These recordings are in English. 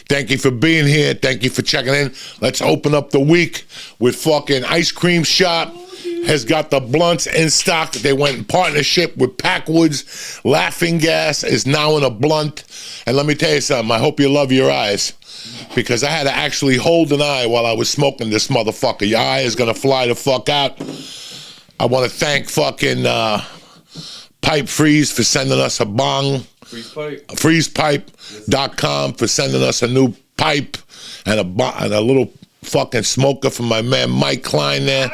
Thank you for being here. Thank you for checking in. Let's open up the week with fucking Ice Cream Shop. Has got the blunts in stock. They went in partnership with Packwoods. Laughing Gas is now in a blunt. And let me tell you something. I hope you love your eyes, because I had to actually hold an eye while I was smoking this motherfucker. Your eye is going to fly the fuck out. I want to thank fucking Pipe Freeze for sending us a bong. FreezePipe.com for sending us a new pipe and a little fucking smoker from my man Mike Klein there.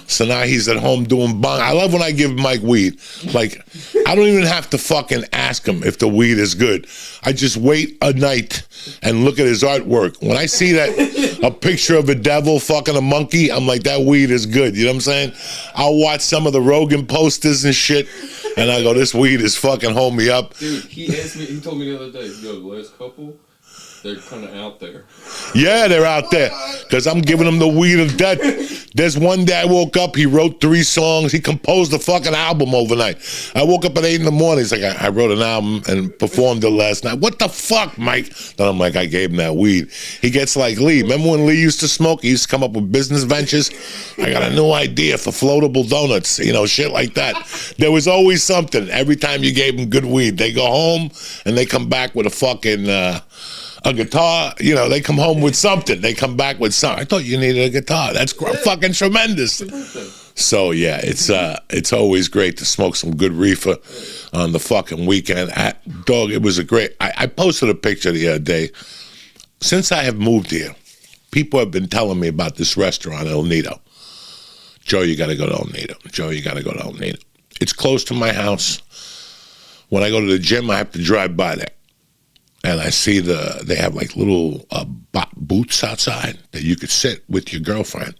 So now he's at home doing bong. I love when I give Mike weed. Like, I don't even have to fucking ask him if the weed is good. I just wait a night and look at his artwork. When I see a picture of a devil fucking a monkey, I'm like, that weed is good. You know what I'm saying? I'll watch some of the Rogan posters and shit, and I go, this weed is fucking hold me up. Dude, he told me the other day, yo, the last couple, they're kind of out there. Yeah, they're out there, because I'm giving them the weed of death. There's one day I woke up, he wrote 3 songs, he composed a fucking album overnight. I woke up at 8 in the morning, he's like, I wrote an album and performed it last night. What the fuck, Mike? Then I'm like, I gave him that weed. He gets like Lee. Remember when Lee used to smoke? He used to come up with business ventures. I got a new idea for floatable donuts, you know, shit like that. There was always something. Every time you gave them good weed, they go home and they come back with a fucking... a guitar, you know, they come home with something. They come back with something. I thought you needed a guitar. That's fucking tremendous. So, yeah, it's always great to smoke some good reefer on the fucking weekend. Dog, it was a great... I posted a picture the other day. Since I have moved here, people have been telling me about this restaurant, El Nido. Joe, you got to go to El Nido. Joe, you got to go to El Nido. It's close to my house. When I go to the gym, I have to drive by there. And I see they have like little booths outside that you could sit with your girlfriend,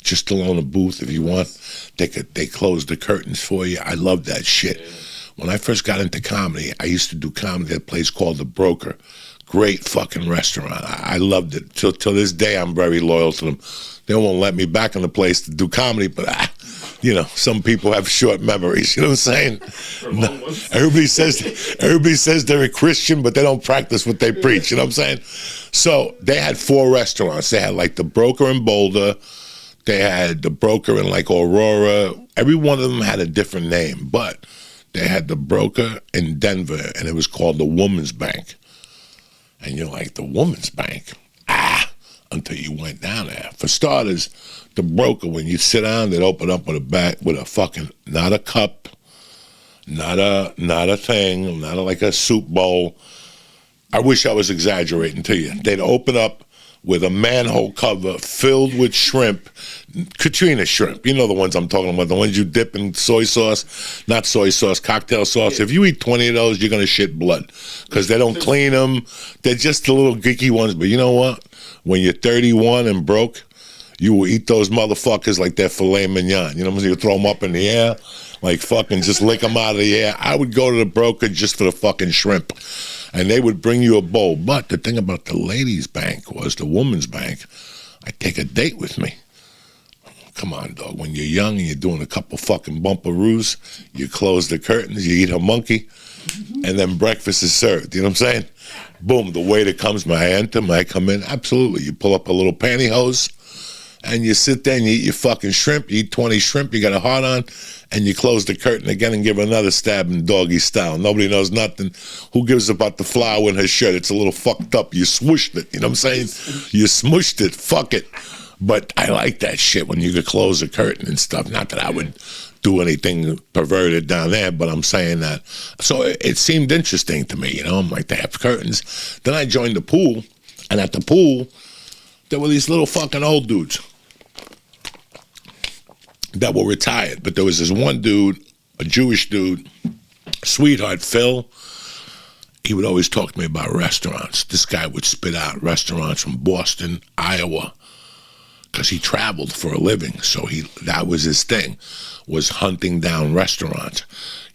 just alone a booth if you want. They close the curtains for you. I love that shit. When I first got into comedy, I used to do comedy at a place called The Broker. Great fucking restaurant. I loved it. Till this day, I'm very loyal to them. They won't let me back in the place to do comedy, but you know, some people have short memories. You know what I'm saying? No, everybody says they're a Christian, but they don't practice what they preach. You know what I'm saying? So they had 4 restaurants. They had like The Broker in Boulder. They had The Broker in like Aurora. Every one of them had a different name, but they had The Broker in Denver, and it was called the Woman's Bank. And you're like, the Woman's Bank? Until you went down there. For starters, The Broker, when you sit down, they'd open up with a fucking, not a cup, not a thing, not like a soup bowl. I wish I was exaggerating to you. They'd open up with a manhole cover filled with shrimp, Katrina shrimp. You know the ones I'm talking about, the ones you dip in soy sauce, not soy sauce, cocktail sauce. Yeah. If you eat 20 of those, you're going to shit blood because they don't clean them. They're just the little geeky ones. But you know what? When you're 31 and broke, you will eat those motherfuckers like they're filet mignon. You know what I'm saying? You throw them up in the air, like fucking just lick them out of the air. I would go to The Broker just for the fucking shrimp. And they would bring you a bowl. But the thing about the ladies' bank was the woman's bank, I'd take a date with me. Come on, dog. When you're young and you're doing a couple fucking bumperoos, you close the curtains, you eat a monkey, and then breakfast is served. You know what I'm saying? Boom, the waiter comes, may I enter, may I come in? Absolutely. You pull up a little pantyhose, and you sit there and you eat your fucking shrimp. You eat 20 shrimp, you got a heart on, and you close the curtain again and give another stab in doggy style. Nobody knows nothing. Who gives about the flower in her shirt? It's a little fucked up. You swooshed it. You know what I'm saying? You smooshed it. Fuck it. But I like that shit when you could close the curtain and stuff. Not that I would do anything perverted down there, but I'm saying that. So it seemed interesting to me, you know. I'm like, they have curtains. Then I joined the pool, and at the pool, there were these little fucking old dudes that were retired. But there was this one dude, a Jewish dude, sweetheart, Phil. He would always talk to me about restaurants. This guy would spit out restaurants from Boston, Iowa, because he traveled for a living. So that was his thing, was hunting down restaurants.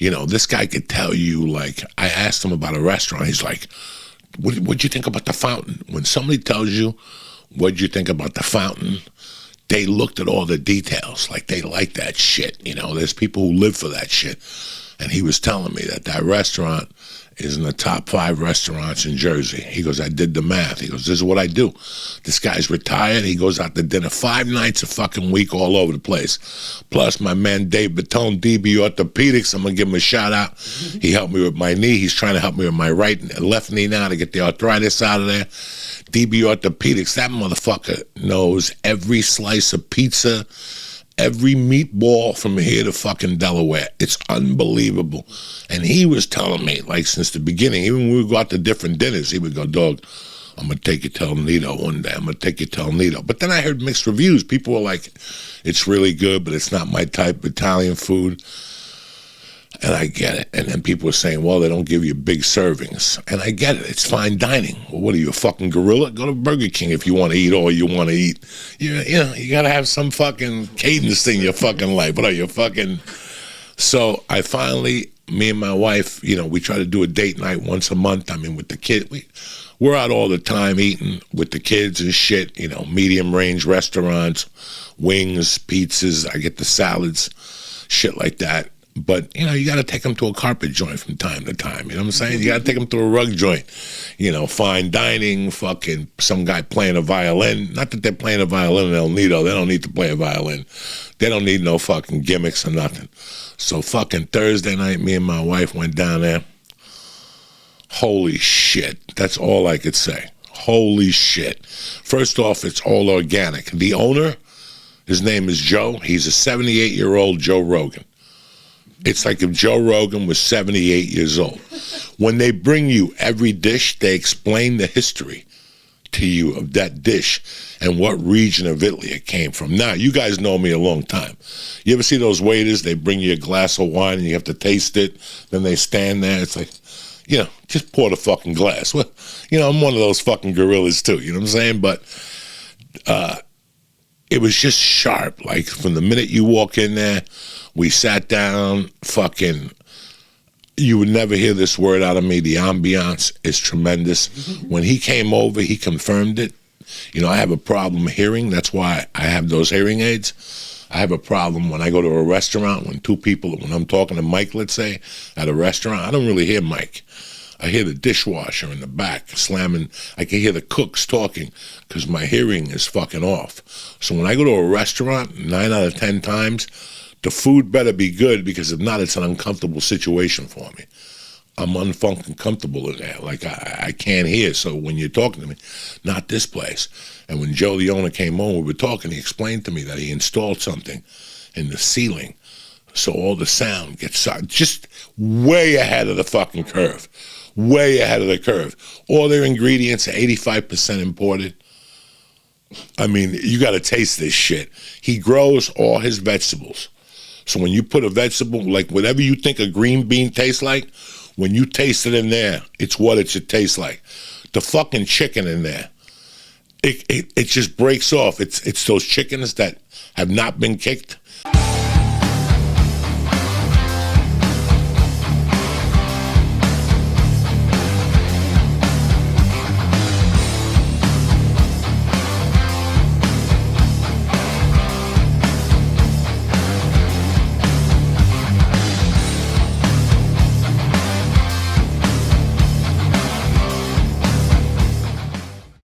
You know, this guy could tell you, like, I asked him about a restaurant. He's like, what'd you think about the fountain? When somebody tells you, what'd you think about the fountain, they looked at all the details. Like, they like that shit. You know, there's people who live for that shit. And he was telling me that restaurant is in the top 5 restaurants in Jersey. He goes, I did the math. He goes, this is what I do. This guy's retired. He goes out to dinner 5 nights a fucking week all over the place. Plus, my man Dave Batone, DB Orthopedics, I'm going to give him a shout out. He helped me with my knee. He's trying to help me with my right and left knee now to get the arthritis out of there. DB Orthopedics, that motherfucker knows every slice of pizza, every meatball from here to fucking Delaware. It's unbelievable. And he was telling me, like, since the beginning, even when we would go out to different dinners, he would go, dog, I'm going to take you to El Nido one day. I'm going to take you to El Nido. But then I heard mixed reviews. People were like, it's really good, but it's not my type of Italian food. And I get it. And then people were saying, well, they don't give you big servings. And I get it. It's fine dining. Well, what are you, a fucking gorilla? Go to Burger King if you want to eat all you want to eat. You got to have some fucking cadence in your fucking life. What are you, fucking... So I finally, me and my wife, we try to do a date night once a month. I mean, with the kid. We're out all the time eating with the kids and shit, medium range restaurants, wings, pizzas. I get the salads, shit like that. But, you got to take them to a carpet joint from time to time. You know what I'm saying? You got to take them to a rug joint. Fine dining, fucking some guy playing a violin. Not that they're playing a violin in El Nido. They don't need to play a violin. They don't need no fucking gimmicks or nothing. So fucking Thursday night, me and my wife went down there. Holy shit. That's all I could say. Holy shit. First off, it's all organic. The owner, his name is Joe. He's a 78-year-old Joe Rogan. It's like if Joe Rogan was 78 years old. When they bring you every dish, they explain the history to you of that dish and what region of Italy it came from. Now, you guys know me a long time. You ever see those waiters? They bring you a glass of wine and you have to taste it. Then they stand there. It's like, just pour the fucking glass. Well, I'm one of those fucking gorillas too. You know what I'm saying? But it was just sharp. Like from the minute you walk in there, we sat down, fucking, you would never hear this word out of me. The ambiance is tremendous. When he came over, he confirmed it. I have a problem hearing. That's why I have those hearing aids. I have a problem when I go to a restaurant, when I'm talking to Mike, let's say, at a restaurant, I don't really hear Mike. I hear the dishwasher in the back slamming. I can hear the cooks talking because my hearing is fucking off. So when I go to a restaurant, 9 out of 10 times, the food better be good because if not, it's an uncomfortable situation for me. I'm unfucking comfortable in there. Like, I can't hear. So when you're talking to me, not this place. And when Joe, the owner, came on, we were talking, he explained to me that he installed something in the ceiling so all the sound gets just way ahead of the fucking curve. Way ahead of the curve. All their ingredients are 85% imported. I mean, you got to taste this shit. He grows all his vegetables. So when you put a vegetable, like whatever you think a green bean tastes like, when you taste it in there, it's what it should taste like. The fucking chicken in there, it just breaks off. It's those chickens that have not been kicked.